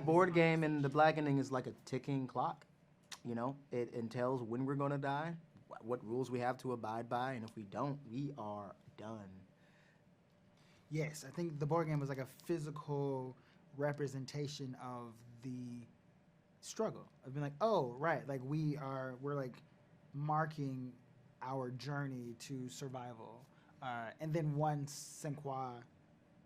board game and the Blackening is like a ticking clock. You know, it entails when we're gonna die, what rules we have to abide by, and if we don't, we are done. Yes, I think the board game was like a physical representation of the struggle. Of being like, oh, right, like we're like marking our journey to survival. And then once Sinqua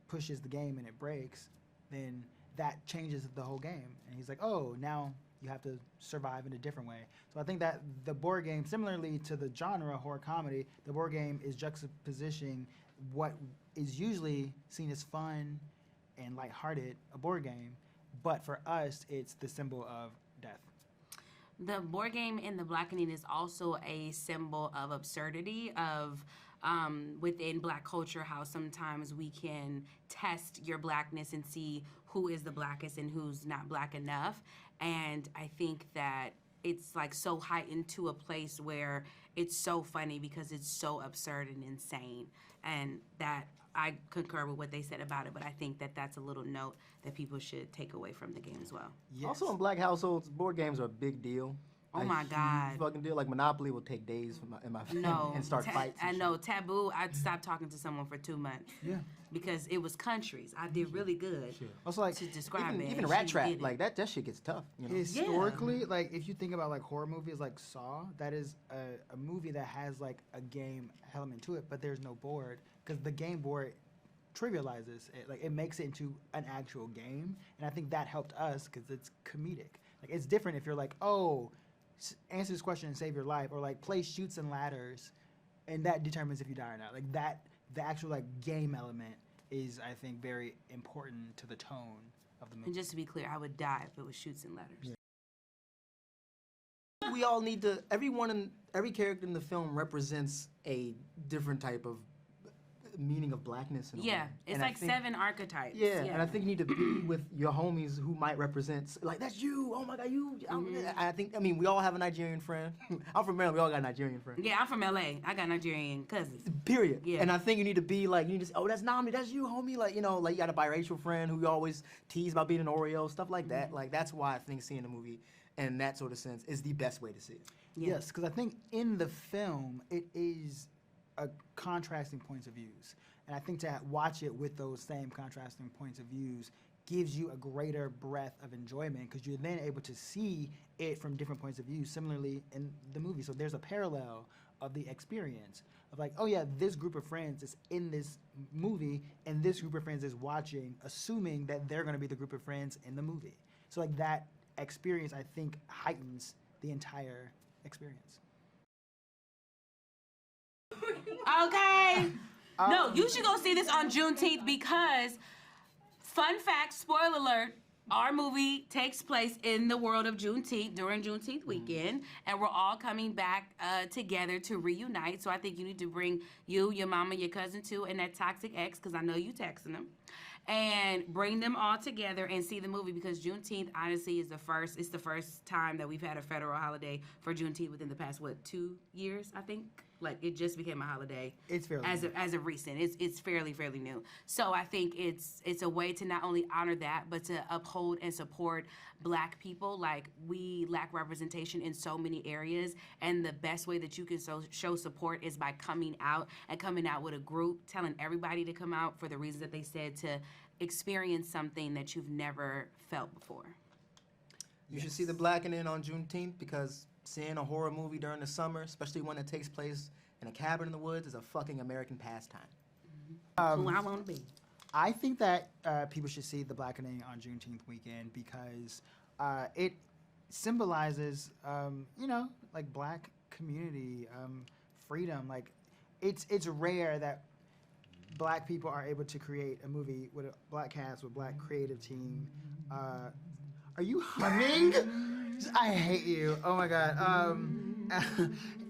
pushes the game and it breaks, then that changes the whole game. And he's like, oh, now you have to survive in a different way. So I think that the board game, similarly to the genre horror comedy, the board game is juxtapositioning what is usually seen as fun and lighthearted, a board game, but for us, it's the symbol of death. The board game in the Blackening is also a symbol of absurdity, of within Black culture, how sometimes we can test your Blackness and see who is the Blackest and who's not Black enough. And I think that it's like so heightened to a place where it's so funny because it's so absurd and insane. And that I concur with what they said about it, but I think that that's a little note that people should take away from the game as well. Yes. Also in Black households, board games are a big deal. Oh my God. Fucking deal. Like Monopoly will take days in my No, and start fights. I know. Taboo, I stopped talking to someone for 2 months. Yeah. Because it was countries. I did really good. Also, like, to describe it. Even Rat Trap, like that shit gets tough. You know? Historically, like if you think about like horror movies like Saw, that is a movie that has like a game element to it, but there's no board because the game board trivializes it. Like it makes it into an actual game, and I think that helped us because it's comedic. Like it's different if you're like, oh, answer this question and save your life, or like play shoots and ladders, and that determines if you die or not. Like that, the actual like game element is, I think, very important to the tone of the movie. And just to be clear, I would die if it was shoots and ladders. Yeah. We all need to. Every character in the film represents a different type of meaning of Blackness. In a way. It's and like 7 archetypes. Yeah, and I think you need to be with your homies who might represent, like, that's you, oh my God, you. I mean, we all have a Nigerian friend. I'm from Maryland, we all got a Nigerian friend. Yeah, I'm from LA. I got Nigerian cousins. Period. Yeah. And I think you need to be like, you need to say, oh, that's Nami, that's you, homie. Like, you know, like you got a biracial friend who you always tease about being an Oreo, stuff like that. Like, that's why I think seeing the movie in that sort of sense is the best way to see it. Yes, because I think in the film, it is a contrasting points of views. And I think to watch it with those same contrasting points of views gives you a greater breadth of enjoyment because you're then able to see it from different points of view, similarly in the movie. So there's a parallel of the experience of like, oh yeah, this group of friends is in this movie and this group of friends is watching, assuming that they're gonna be the group of friends in the movie. So like that experience, I think, heightens the entire experience. Okay. No, you should go see this on Juneteenth because, fun fact, spoiler alert, our movie takes place in the world of Juneteenth during Juneteenth weekend, and we're all coming back together to reunite. So I think you need to bring you, your mama, your cousin too, and that toxic ex, because I know you texting them, and bring them all together and see the movie because Juneteenth, honestly, is it's the first time that we've had a federal holiday for Juneteenth within the past, 2 years, I think? Like, it just became a holiday. It's fairly as new. As of recent. It's fairly new. So I think it's a way to not only honor that, but to uphold and support Black people. Like, we lack representation in so many areas, and the best way that you can show support is by coming out with a group, telling everybody to come out for the reasons that they said, to experience something that you've never felt before. You should see The Blackening on Juneteenth because seeing a horror movie during the summer, especially one that takes place in a cabin in the woods, is a fucking American pastime. Who I want to be. I think that people should see The Blackening on Juneteenth weekend because it symbolizes, like Black community, freedom. Like, it's rare that Black people are able to create a movie with a Black cast, with Black creative team. Are you humming? I hate you. Oh my God.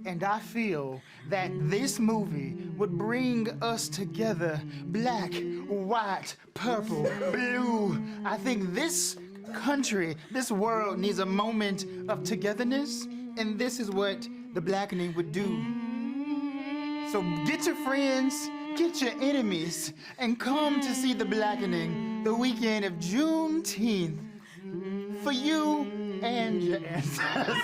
And I feel that this movie would bring us together, Black, white, purple, blue. I think this country, this world needs a moment of togetherness, and this is what The Blackening would do. So get your friends, get your enemies, and come to see The Blackening the weekend of Juneteenth. for you and your ancestors.